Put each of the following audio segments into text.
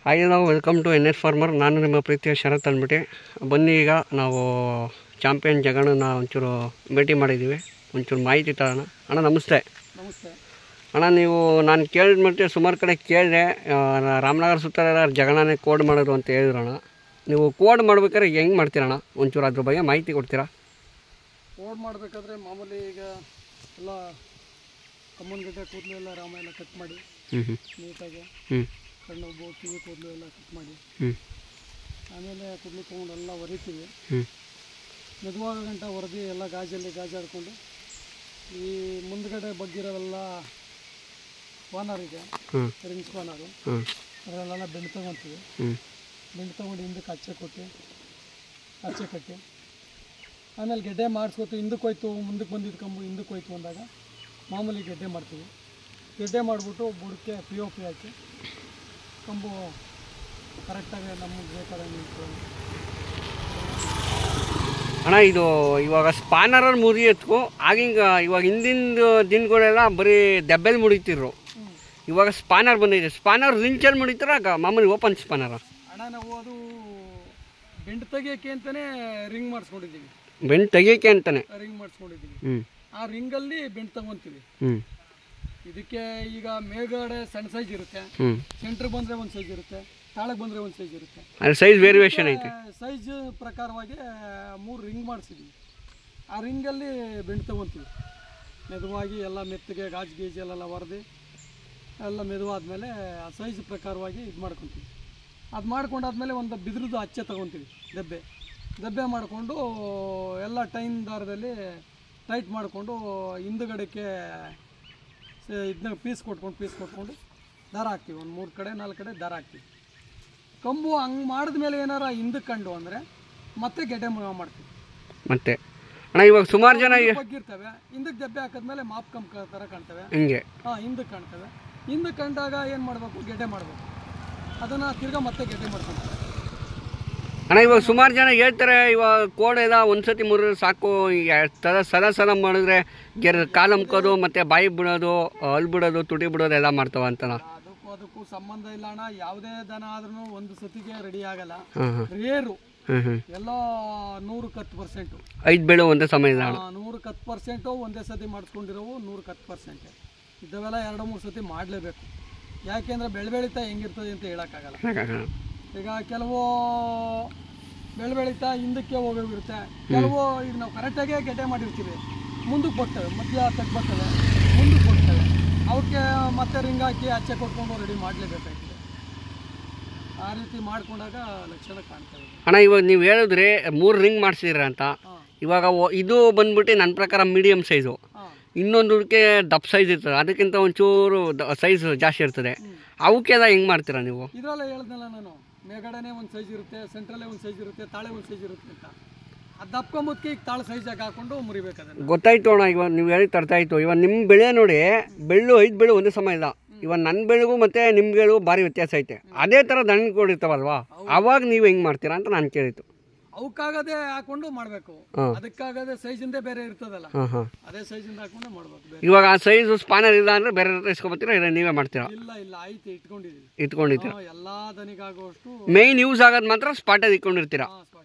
Hi ನಾವು welcome to NS farmer. ನಾನು ನಿಮ್ಮ ಪ್ರೀತಿಯ ಶರತ್ ಅಂದ್ಬಿಟ್ಟು ಬನ್ನಿ. ಈಗ ನಾವು ಚಾಂಪಿಯನ್ ಜಗಣ್ಣನ ಒಂಚೂರು ಭೇಟಿ ಮಾಡಿದ್ದೀವಿ, ಒಂಚೂರು ಮಾಹಿತಿ ತಗೋಣ. ಅಣ್ಣ ನಮಸ್ತೆ. ನಮಸ್ತೆ ಅಣ್ಣ, ನೀವು ನಾನು ಕೇಳಿದ್ಬಿಟ್ಟು ಸುಮಾರು ಕಡೆ ಕೇಳಿದೆ, ರಾಮನಗರ ಸುತ್ತ ಜಗಣ್ಣನೇ ಕೋಡ್ ಮಾಡೋದು ಅಂತ ಹೇಳಿದ್ರಣ್ಣ. ನೀವು ಕೋಡ್ ಮಾಡ್ಬೇಕಾದ್ರೆ ಹೆಂಗೆ ಮಾಡ್ತೀರಣ್ಣ? ಒಂಚೂರು ಅದ್ರ ಬಗ್ಗೆ ಮಾಹಿತಿ ಕೊಡ್ತೀರಾ? ಕೋಡ್ ಮಾಡಬೇಕಾದ್ರೆ ಮಾಮೂಲಿ ಈಗ ಎಲ್ಲ ಕಮ್ಮನಗಡ್ಡೆ ಕೂದಲು ಎಲ್ಲ ರಾಮ ಎಲ್ಲ ಕಟ್ ಮಾಡಿ ನೀಟಾಗಿ ಕಣ್ಣು ಕಿವಿ ಕೂದಲು ಎಲ್ಲ ಕಟ್ ಮಾಡಿ ಆಮೇಲೆ ಕೂದಲು ತೊಗೊಂಡೆಲ್ಲ ಹೊರಿತೀವಿ. ಮೆದುವಾಗ ಗಂಟ ಹೊರದಿ ಎಲ್ಲ ಗಾಜಾಡ್ಕೊಂಡು ಈ ಮುಂದ್ಗಡೆ ಬಗ್ಗಿರೋವೆಲ್ಲ ಸ್ಪಾನರ್ ಇದೆ, ರಿಂಗ್ ಸ್ಪಾನರು, ಅದರಲ್ಲೆಲ್ಲ ಬೆಂಡ್ ತೊಗೊತೀವಿ. ಬೆಂಡ್ ತೊಗೊಂಡು ಹಿಂದಕ್ಕೆ ಅಚ್ಚೆ ಕಟ್ಟಿ ಆಮೇಲೆ ಗೆಡ್ಡೆ ಮಾಡಿಸ್ಕೊತೀವಿ. ಹಿಂದಕ್ಕೆ ಹೋಯ್ತು ಮುಂದಕ್ಕೆ ಬಂದಿದ್ದು ಕಂಬು ಹಿಂದಕ್ಕೆ ಹೋಯ್ತು ಅಂದಾಗ ಮಾಮೂಲಿ ಗೆಡ್ಡೆ ಮಾಡ್ತೀವಿ. ಗೆಡ್ಡೆ ಮಾಡಿಬಿಟ್ಟು ಬುಡಕ್ಕೆ POP ಹಾಕಿ ಕಂಬು ಕರೆಕ್ಟಾಗಿ ನಮಗೆ ಬೇಕಾದಂಗೆ ನಿಂತ್ಕೊಂಡು. ಅಣ್ಣ, ಇದು ಇವಾಗ ಸ್ಪಾನರಲ್ಲಿ ಮುರಿಯೋದಕ್ಕೂ ಆಗಿಂಗ ಇವಾಗ ಹಿಂದಿನ ದಿನಗಳೆಲ್ಲ ಬರೀ ದೆಬ್ಬೆಲ್ಲಿ ಮುಡಿತಿರು. ಇವಾಗ ಸ್ಪಾನರ್ ಬಂದಿದೆ. ಸ್ಪಾನರ್ ರಿಂಚಲ್ಲಿ ಮುಡಿತಾರ ಮಾಮೂಲಿ ಓಪನ್ ಸ್ಪಾನರ? ಅಣ್ಣ, ನಾವು ಅದು ಬೆಂಡ್ ತೆಗಿಯೋಕ್ಕೆ ಅಂತಲೇ ರಿಂಗ್ ಮಾಡಿಸ್ಕೊಂಡಿದ್ದೀವಿ. ಬೆಂಡ್ ತೆಗಿಯೋಕ್ಕೆ ಅಂತಾನೆ ರಿಂಗ್ ಮಾಡಿಸ್ಕೊಂಡಿದ್ದೀವಿ. ಆ ರಿಂಗಲ್ಲಿ ಬೆಂಡ್ ತಗೊತೀವಿ. ಇದಕ್ಕೆ ಈಗ ಮೇಲ್ಗಡೆ ಸಣ್ಣ ಸೈಜ್ ಇರುತ್ತೆ, ಸೆಂಟ್ರ್ ಬಂದರೆ ಒಂದು ಸೈಜ್ ಇರುತ್ತೆ, ತಾಳಕ್ಕೆ ಬಂದರೆ ಒಂದು ಸೈಜ್ ಇರುತ್ತೆ. ಸೈಜ್ ವೇರಿಯೇಷನ್ ಐತೆ. ಸೈಜ್ ಪ್ರಕಾರವಾಗಿ 3 ರಿಂಗ್ ಮಾಡಿಸಿದ್ವಿ. ಆ ರಿಂಗಲ್ಲಿ ಬೆಂಡ್ ತಗೊತೀವಿ. ಮೆದುವಾಗಿ ಎಲ್ಲ ಮೆತ್ತಗೆ ಗೀಜೆಲ್ಲ ಹೊರದಿ ಎಲ್ಲ ಮೆದುವಾದ್ಮೇಲೆ ಆ ಸೈಜ್ ಪ್ರಕಾರವಾಗಿ ಇದು ಮಾಡ್ಕೊತೀವಿ. ಅದು ಮಾಡ್ಕೊಂಡಾದ್ಮೇಲೆ ಒಂದು ಬಿದ್ರದ್ದು ಅಚ್ಚೆ ತೊಗೊತೀವಿ, ದಬ್ಬೆ ಮಾಡಿಕೊಂಡು ಎಲ್ಲ ಟೈನ್ ದಾರದಲ್ಲಿ ಟೈಟ್ ಮಾಡಿಕೊಂಡು ಹಿಂದುಗಡೆಗೆ ಇದನ್ನ ಪೀಸ್ ಕೊಟ್ಕೊಂಡು ದಾರ ಹಾಕ್ತೀವಿ. ಒಂದು 3 ಕಡೆ 4 ಕಡೆ ದಾರ ಹಾಕ್ತೀವಿ. ಕಂಬು ಹಂಗೆ ಮಾಡಿದ್ಮೇಲೆ ಏನಾರ ಹಿಂದಕ್ಕೆ ಕಂಡು ಅಂದರೆ ಮತ್ತೆ ಗೆಡ್ಡೆ ಮಾಡ್ತೀವಿ. ಮತ್ತೆ ಅಣ್ಣ, ಇವಾಗ ಸುಮಾರು ಜನ ಬಗ್ಗಿರ್ತವೆ, ಹಿಂದಕ್ಕೆ ದಬ್ಬೆ ಹಾಕಿದ್ಮೇಲೆ ಮಾಪ್ ಕಂಬ ಥರ ಕಾಣ್ತವೆ. ಹಿಂಗೆ ಹಿಂದಕ್ಕೆ ಕಾಣ್ತವೆ. ಹಿಂದಕ್ಕೆ ಕಂಡಾಗ ಏನು ಮಾಡಬೇಕು? ಗೆಡ್ಡೆ ಮಾಡಬೇಕು. ಅದನ್ನು ತಿರ್ಗಾ ಮತ್ತೆ ಗೆಡ್ಡೆ ಮಾಡ್ಕೊತಾರೆ. ಅಣ್ಣ, ಇವಾಗ ಸುಮಾರು ಜನ ಹೇಳ್ತಾರೆ, ಇವಾಗ ಕೋಡ್ ಎಲ್ಲ ಒಂದ್ಸತಿ ಮುರಿದ್ರೆ ಸಾಕು, ಸಲ ಮಾಡಿದ್ರೆ ಕಾಲು ಅಮ್ಕೋದು ಮತ್ತೆ ಬಾಯಿ ಬಿಡೋದು, ಹಲ್ ಬಿಡೋದು, ತುಟಿ ಬಿಡೋದು ಎಲ್ಲ ಮಾಡ್ತಾವ ಅಂತ. ಅದಕ್ಕೂ ಸಂಬಂಧ ಇಲ್ಲ ಅಣ್ಣ. ಯಾವುದೇ ದನ ಆದ್ರೂ ಒಂದು ಸತಿಗೆ ರೆಡಿ ಆಗಲ್ಲ. ರೇರು ಎಲ್ಲ 100% 5 ಬೆಳೆ ಒಂದೇ ಸಮಯ 100% ಒಂದೇ ಸತಿ ಮಾಡಿಸ್ಕೊಂಡಿರೋವು 100% ಇದ್ದವೆಲ್ಲ 2-3 ಸತಿ ಮಾಡಲೇಬೇಕು. ಯಾಕೆಂದ್ರೆ ಬೆಳಿತಾ ಹೆಂಗಿರ್ತದೆ ಅಂತ ಹೇಳೋಕ್ಕಾಗಲ್ಲ. ಈಗ ಕೆಲವು ಬೆಳಿತಾ ಹಿಂದಕ್ಕೆ ಹೋಗೋಗಿರುತ್ತೆ, ಕೆಲವು ಈಗ ನಾವು ಕರೆಕ್ಟಾಗೇ ಗೆಡ್ಡೆ ಮಾಡಿರ್ತೀವಿ, ಮುಂದಕ್ಕೆ ಬರ್ತವೆ, ಮಧ್ಯ ತಕ್ಕ ಬರ್ತವೆ, ಮುಂದಕ್ಕೆ ಬರ್ತವೆ. ಅವಕ್ಕೆ ಮತ್ತೆ ರಿಂಗ್ ಹಾಕಿ ಅಚ್ಚೆ ಕೊಟ್ಕೊಂಡು ರೆಡಿ ಮಾಡಲೇಬೇಕಾಗ್ತದೆ. ಆ ರೀತಿ ಮಾಡ್ಕೊಂಡಾಗ ಲಕ್ಷಣ ಕಾಣ್ತವೆ. ಅಣ್ಣ, ಇವಾಗ ನೀವು ಹೇಳಿದ್ರೆ 3 ರಿಂಗ್ ಮಾಡಿಸಿದ್ರ ಅಂತ. ಇವಾಗ ಇದು ಬಂದ್ಬಿಟ್ಟು ನನ್ನ ಪ್ರಕಾರ ಮೀಡಿಯಮ್ ಸೈಜು, ಇನ್ನೊಂದಕ್ಕೆ ದಪ್ಪ ಸೈಜ್ ಇರ್ತದೆ, ಅದಕ್ಕಿಂತ ಒಂಚೂರು ಸೈಜ್ ಜಾಸ್ತಿ ಇರ್ತದೆ. ಅವಕ್ಕೆಲ್ಲ ಹೆಂಗೆ ಮಾಡ್ತೀರಾ ನೀವು? ಇದರಲ್ಲ ಹೇಳಿದ್ನಲ್ಲ ನಾನು, ಮೇಗಡೆನೇ ಒಂದು ಸೈಜ್ ಇರುತ್ತೆ, ಸೆಂಟ್ರಲ್ಲೇ ಒಂದು ಸೈಜ್ ಇರುತ್ತೆ, ತಾಳೆ ಒಂದು ಸೈಜ್ ಇರುತ್ತೆ ಅಂತ. ಅದು ದಪ್ಕೊಂಬದಕ್ಕೆ ಈಗ ತಾಳೆ ಸೈಜಾಗಿ ಹಾಕೊಂಡು ಮುರಿಬೇಕಾದ್ರೆ ಗೊತ್ತಾಯ್ತು ಅಣ್ಣ. ಇವಾಗ ನೀವು ಹೇಳಿ ತರ್ತಾಯಿತ್ತು. ಇವಾಗ ನಿಮ್ಮ ಬೆಳೆ ನೋಡಿ, 5 ಬೆಳೆ ಒಂದೇ ಸಮ ಇಲ್ಲ. ಇವಾಗ ನನ್ನ ಬೆಳೆಗೂ ಮತ್ತು ನಿಮ್ಮ ಬೆಳೆಗೂ ಭಾರಿ ವ್ಯತ್ಯಾಸ ಐತೆ. ಅದೇ ಥರ ದಣಿಕೊಡಿರ್ತಾವಲ್ವಾ, ಅವಾಗ ನೀವು ಹೆಂಗೆ ಮಾಡ್ತೀರಾ ಅಂತ ನಾನು ಕೇಳಿತ್ತು. ಅವಕ್ಕಾಗದೆ ಹಾಕೊಂಡು ಮಾಡಬೇಕು. ಅದಕ್ಕಾಗದೆ ಸೈಜಿಂದೇ ಬೇರೆ ಇರ್ತದಲ್ಲ, ಅದೇ ಸೈಜಿಂದ ಹಾಕೊಂಡು ಮಾಡಬೇಕು. ಇವಾಗ ಆ ಸೈಜ್ ಸ್ಪಾನರ್ ಇಲ್ಲ ಅಂದ್ರೆ ಬೇರೆ ಇಸ್ಕೊಬತ್ತೀರಾ, ಇಲ್ಲ ನೀವೇ ಮಾಡ್ತೀರಾ? ಇಲ್ಲ ಐತೆ, ಇಟ್ಕೊಂಡಿದ್ದೀರಾ. ಎಲ್ಲಾ ದನಿಗಾಗುವಷ್ಟು ಮೇಯ್ನ್ ಯೂಸ್ ಆಗೋದು ಮಾತ್ರ ಸ್ಪಾಟಲ್ಲಿ ಇಟ್ಕೊಂಡಿರ್ತೀರಾ.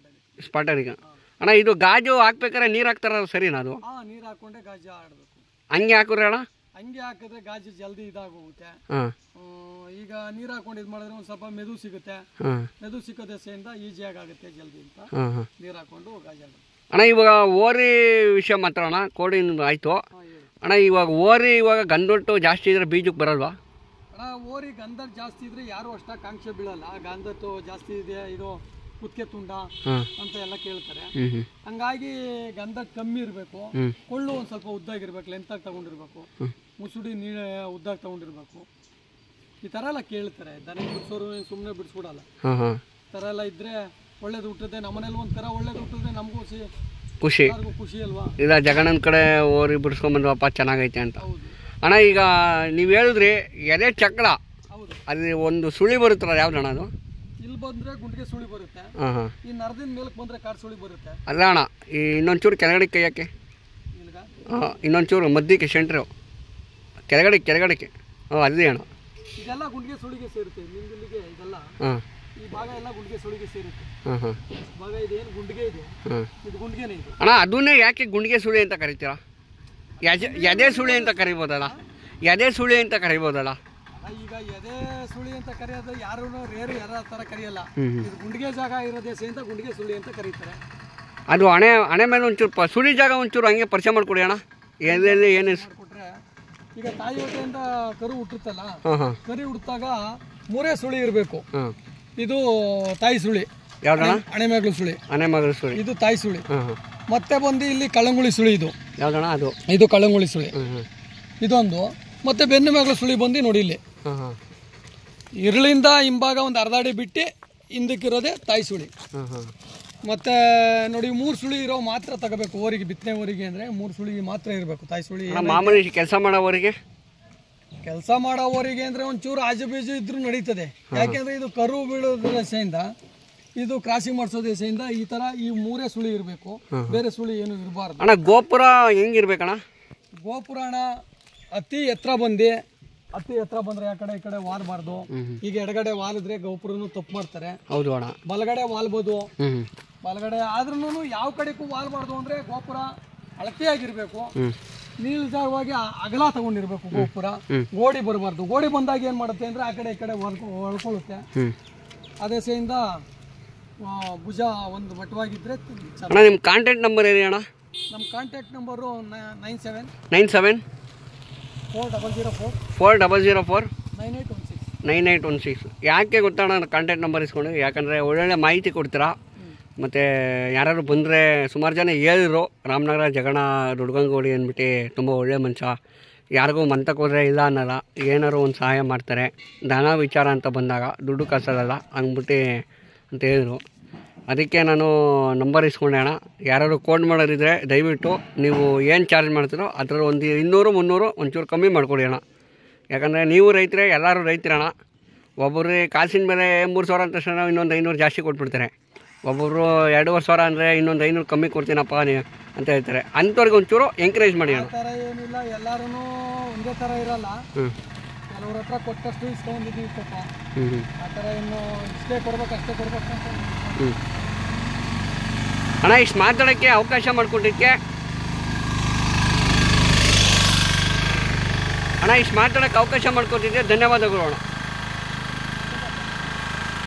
ಸ್ಪಾಟರಿಗೆ ಅಣ್ಣ, ಇದು ಗಾಜು ಹಾಕ್ಬೇಕಾದ್ರೆ ನೀರು ಹಾಕ್ತಾರ ಸರಿನಾ? ಅದು ನೀರು ಹಾಕೊಂಡೆ ಗಾಜು ಆಡಬೇಕು. ಹಂಗೆ ಹಾಕಿದ್ರೆ ಅಣ್ಣ? ಹಂಗೆ ಹಾಕಿದ್ರೆ ಗಾಜು ಜಲ್ದಿ ಇದಾಗೋಗುತ್ತೆ. ಈಗ ನೀರು ಹಾಕೊಂಡು ಇದು ಮಾಡಿದ್ರೆ ಒಂದು ಸ್ವಲ್ಪ ಮೆದು ಸಿಗುತ್ತೆ. ಮೆದು ಸಿಕ್ಕೋ ದೆಸೆಯಿಂದ ಈಜಿಯಾಗಿ ಆಗುತ್ತೆ ಜಲ್ದಿ ಅಂತ ನೀರು ಹಾಕೊಂಡು ಗಾಜು ಆಡಬೇಕು. ಅಣ್ಣ, ಇವಾಗ ಓರಿ ವಿಷಯ ಮಾತಾಡೋಣ. ಕೋಡಿನ ಆಯ್ತು ಅಣ್ಣ. ಇವಾಗ ಗಂಧೊಟ್ಟು ಜಾಸ್ತಿ ಇದ್ರೆ ಬೀಜಕ್ಕೆ ಬರಲ್ವಾ ಅಣ್ಣ? ಓರಿ ಗಂಧಟ್ ಜಾಸ್ತಿ ಇದ್ರೆ ಯಾರು ಅಷ್ಟಾಗಿ ಕಾಂಕ್ಷೆ ಬೀಳಲ್ಲ. ಗಂಧಟ್ಟು ಜಾಸ್ತಿ ಇದೆ, ಇದು ಕುತ್ತಿಗೆ ತುಂಡ ಅಂತ ಎಲ್ಲ ಕೇಳ್ತಾರೆ. ಹಂಗಾಗಿ ಗಂಧಟ್ ಕಮ್ಮಿ ಇರಬೇಕು, ಕೊಳ್ಳು ಒಂದು ಸ್ವಲ್ಪ ಉದ್ದಾಗಿರ್ಬೇಕು, ಲೆಂತಾಗಿ ತಗೊಂಡಿರ್ಬೇಕು, ಮುಸುಡಿ ಉದ್ದಾಗಿ ತಗೊಂಡಿರ್ಬೇಕು. ಈ ಥರ ಎಲ್ಲ ಕೇಳ್ತಾರೆ. ದನ ಬಿಡಿಸೋರು ಸುಮ್ಮನೆ ಬಿಡಿಸ್ಬಿಡಲ್ಲ. ಈ ಥರ ಎಲ್ಲ ಇದ್ರೆ ಒಳ್ಳೇದು ಹುಟ್ಟುತ್ತೆ. ನಮ್ಮನೇಲಿ ಒಂಥರ ಒಳ್ಳೇದು ಹುಟ್ಟಿದ್ರೆ ನಮಗೂ ಖುಷಿ ಅಲ್ವಾ? ಇಲ್ಲ, ಜಗಣ್ಣನ ಕಡೆ ಓರಿ ಬಿಡಿಸ್ಕೊಂಬಂದ್ವಪ್ಪ ಚೆನ್ನಾಗೈತೆ ಅಂತ. ಅಣ್ಣ, ಈಗ ನೀವು ಹೇಳಿದ್ರಿ ಎದೆ ಚಕ್ರ, ಅಲ್ಲಿ ಒಂದು ಸುಳಿ ಬರುತ್ತಲ್ಲ, ಯಾವ್ದು ಅಣ್ಣ ಅದು? ಇಲ್ಲಿ ಬಂದ್ರೆ ಗುಂಡಿಗೆ ಸುಳಿ ಬರುತ್ತೆ, ಈ ನರದಿಂದ ಮೇಲಕ್ಕೆ ಬಂದ್ರೆ ಕಾಡು ಸುಳಿ ಬರುತ್ತೆ. ಅಲ್ಲ ಅಣ್ಣ, ಈ ಇನ್ನೊಂಚೂರು ಕೆಳಗಡೆ ಕೈಯಕ್ಕೆ, ಇನ್ನೊಂಚೂರು ಮಧ್ಯಕ್ಕೆ ಸೆಂಟ್ರು ಕೆಳಗಡೆ ಅದೇ ಅಣ್ಣ. ಇದೆಲ್ಲ ಗುಂಡಿಗೆ ಸುಳಿಗೆ ಸೇರುತ್ತೆ. ನಿಂದಿಲ್ಲಿಗೆ ಇದೆಲ್ಲ ಹಾಂ ಈ ಭಾಗ ಎಲ್ಲ ಗುಂಡಿಗೆ ಸುಳಿಗೆ ಸೇರುತ್ತೆ. ಹಾಂ ಹಾಂ ಭಾಗ ಇದೇನು ಗುಂಡಿಗೆ ಇದೆ, ಹಾಂ ಇದು ಗುಂಡಿಗೆನೇ ಇದು. ಅಣ್ಣ ಅದನ್ನೇ ಯಾಕೆ ಗುಂಡಿಗೆ ಸುಳಿ ಅಂತ ಕರಿತೀರಾ? ಎದೆ ಸುಳಿ ಅಂತ ಕರಿಬೋದಲ್ಲ? ಎದೆ ಸುಳಿ ಅಂತ ಕರಿಬೋದಲ್ಲ? ಈಗ ಎದೆ ಸುಳಿ ಅಂತ ಕರೆಯೋದು ಯಾರು ರೇರು ಯಾರ ಥರ ಕರೆಯಲ್ಲ. ಹ್ಞೂ ಇದು ಗುಂಡಿಗೆ ಜಾಗ ಇರೋ ದೇಶ ಅಂತ ಗುಂಡಿಗೆ ಸುಳಿ ಅಂತ ಕರೀತಾರೆ. ಅದು ಹಣೆ ಮೇಲೆ ಒಂಚೂರು ಸುಳಿ ಜಾಗ ಒಂಚೂರು ಹಂಗೆ ಪರಿಚಯ ಮಾಡಿಕೊಡಿ ಅಣ್ಣ. ಎದೆಯಲ್ಲಿ ಏನು ಮಾಡಿಕೊಟ್ರೆ ಈಗ ತಾಯಿ ಹೊಟ್ಟೆಯಿಂದ ಕರು ಹುಟ್ಟುತ್ತಲ್ಲ, ಹಾಂ ಹಾಂ ಕರು ಹುಟ್ಟಿದಾಗ 3 ಸುಳಿ ಇರಬೇಕು. ಹಾಂ ಇದು ತಾಯಿ ಸುಳಿ, ಯಾವ್ದಣ್ಣ? ಹಣೆಮೇಗ್ಲು ಸುಳಿ. ಹಣೆ ಮಗಳ ಸುಳಿ, ಇದು ತಾಯಿ ಸುಳಿ. ಹಾಂ ಹಾಂ ಮತ್ತೆ ಬಂದು ಇಲ್ಲಿ ಕಳಂಗುಳಿ ಸುಳಿ. ಇದು ಯಾವ್ದಣ್ಣ? ಅದು ಇದು ಕಳಂಗುಳಿ ಸುಳಿ. ಹ್ಞೂ ಹ್ಞೂ ಇದೊಂದು. ಮತ್ತೆ ಬೆನ್ನು ಮೇಗ್ಲು ಸುಳಿ ಬಂದು ನೋಡಿ ಇಲ್ಲಿ ಹಾಂ ಹಾಂ ಇರಳಿಂದ ಹಿಂಭಾಗ ಒಂದು ಅರ್ಧ ಅಡಿ ಬಿಟ್ಟು ಹಿಂದಕ್ಕಿರೋದೇ ತಾಯಿ ಸುಳಿ. ಹಾಂ ಹಾಂ ಮತ್ತೆ ನೋಡಿ 3 ಸುಳಿ ಇರೋ ಮಾತ್ರ ತಗೋಬೇಕು. ಓರಿಗೆ ಬಿತ್ತನೆ ಓರಿಗೆ ಅಂದರೆ 3 ಸುಳಿ ಮಾತ್ರ ಇರಬೇಕು ತಾಯಿ ಸುಳಿ. ಮಾಮೂಲಿ ಕೆಲಸ ಮಾಡೋವರಿಗೆ, ಕೆಲಸ ಮಾಡೋವರಿಗೆ ಅಂದರೆ ಒಂಚೂರು ಆಜು ಬೀಜು ಇದ್ರೂ ನಡೀತದೆ. ಯಾಕೆಂದರೆ ಇದು ಕರು ಬೀಳೋದ್ರ ದೆಸೆಯಿಂದ, ಇದು ಕ್ರಾಸಿಂಗ್ ಮಾಡಿಸೋ ದೆಸೆಯಿಂದ ಈ ಥರ ಈ 3 ಸುಳಿ ಇರಬೇಕು, ಬೇರೆ ಸುಳಿ ಏನು ಇರಬಾರ್ದು. ಅಣ್ಣ ಗೋಪುರ ಹೆಂಗಿರ್ಬೇಕಣ್ಣ? ಗೋಪುರಾಣ ಅತಿ ಎತ್ತರ ಬಂದು, ಅತಿ ಎತ್ತರ ಬಂದರೆ ಆ ಕಡೆ ಈ ಕಡೆ ವಾಲಬಾರ್ದು. ಈಗ ಎಡಗಡೆ ವಾಲಿದ್ರೆ ಗೋಪುರನು ತಪ್ಪು ಮಾಡ್ತಾರೆ. ಹೌದು ಅಣ್ಣ. ಬಲಗಡೆ ವಾಲ್ಬೋದು. ಹ್ಞೂ ಬಲಗಡೆ ಆದ್ರೂ ಯಾವ ಕಡೆಗೂ ವಾಲ್ಬಾರ್ದು. ಅಂದರೆ ಗೋಪುರ ಅಳತೆಯಾಗಿರ್ಬೇಕು, ನಿಲ್ಜಾಗವಾಗಿ ಅಗಲ ತಗೊಂಡಿರ್ಬೇಕು ಗೋಪುರ. ಗೋಡಿ ಬರಬಾರ್ದು. ಗೋಡಿ ಬಂದಾಗ ಏನು ಮಾಡುತ್ತೆ ಅಂದರೆ ಆ ಕಡೆ ಈ ಕಡೆ ಹೊಳ್ಕೊಳ್ಳುತ್ತೆ. ಅದೇ ಸೇಯಿಂದ ಭುಜ ಒಂದು ಮಟ್ಟವಾಗಿದ್ದರೆ. ಅಣ್ಣ ನಿಮ್ಮ ಕಾಂಟ್ಯಾಕ್ಟ್ ನಂಬರ್ ಹೇಳಿ ಅಣ್ಣ. ನಮ್ಮ ಕಾಂಟ್ಯಾಕ್ಟ್ ನಂಬರು 97 97 4004 4004 9816 9816. ಯಾಕೆ ಗೊತ್ತಣ್ಣ ಕಾಂಟ್ಯಾಕ್ಟ್ ನಂಬರ್ ಇಸ್ಕೊಂಡು? ಯಾಕಂದರೆ ಒಳ್ಳೊಳ್ಳೆ ಮಾಹಿತಿ ಕೊಡ್ತೀರಾ. ಮತ್ತು ಯಾರು ಬಂದರೆ ಸುಮಾರು ಜನ ಹೇಳಿದ್ರು, ರಾಮನಗರ ಜಗಣ ದುಡ್ಗಂಗೋಡಿ ಅಂದ್ಬಿಟ್ಟು ತುಂಬ ಒಳ್ಳೆ ಮನುಷ್ಯ, ಯಾರಿಗೂ ಮಂತಕ್ಕೆ ಹೋದರೆ ಇಲ್ಲ ಅನ್ನಲ್ಲ, ಏನಾರು ಒಂದು ಸಹಾಯ ಮಾಡ್ತಾರೆ, ಧನ ವಿಚಾರ ಅಂತ ಬಂದಾಗ ದುಡ್ಡು ಕಾಸಲ್ಲ ಅಂದ್ಬಿಟ್ಟು ಅಂತ ಹೇಳಿದ್ರು. ಅದಕ್ಕೆ ನಾನು ನಂಬರ್ ಇಸ್ಕೊಂಡೆ ಅಣ್ಣ. ಯಾರು ಕೋಡ್ ಮಾಡೋರಿದ್ರೆ ದಯವಿಟ್ಟು ನೀವು ಏನು ಚಾರ್ಜ್ ಮಾಡ್ತೀರೋ ಅದರ ಒಂದು 200 300 ಒಂಚೂರು ಕಮ್ಮಿ ಮಾಡಿಕೊಡಿ ಅಣ್ಣ. ಯಾಕಂದರೆ ನೀವು ರೈತರೇ, ಎಲ್ಲರೂ ರೈತರಣ್ಣ. ಒಬ್ಬರು ಕಾಸಿನ ಮೇಲೆ 3,000 ಅಂತ ತಕ್ಷಣ ಇನ್ನೊಂದು 500 ಜಾಸ್ತಿ ಕೊಟ್ಬಿಡ್ತಾರೆ. ಒಬ್ಬೊಬ್ಬರು 2,500 ಅಂದರೆ ಇನ್ನೊಂದು 500 ಕಮ್ಮಿ ಕೊಡ್ತೀನಪ್ಪ ಅಂತ ಹೇಳ್ತಾರೆ. ಅಂಥವ್ರಿಗೆ ಒಂಚೂರು ಎಂಕರೇಜ್ ಮಾಡಿ ಅಣ್ಣ. ಆ ಥರ ಏನಿಲ್ಲ, ಎಲ್ಲರೂ ಒಂದೇ ಥರ ಇರಲ್ಲ. ಕೆಲವ್ರ ಹತ್ರ ಕೊಟ್ಟಷ್ಟು ಇಸ್ಕೊಂಡಿದ್ದೀವಿ ಪಾಪ. ಆ ಥರ ಇನ್ನು ಇಷ್ಟೇ ಕೊಡ್ಬೇಕು ಅಷ್ಟೇ ಕೊಡ್ಬೇಕು ಅಂತ. ಅಣ್ಣ ಇಷ್ಟು ಮಾತಾಡೋಕ್ಕೆ ಅವಕಾಶ ಮಾಡಿಕೊಟ್ಟಿದ್ದಕ್ಕೆ ಧನ್ಯವಾದಗಳು ಅಣ್ಣ.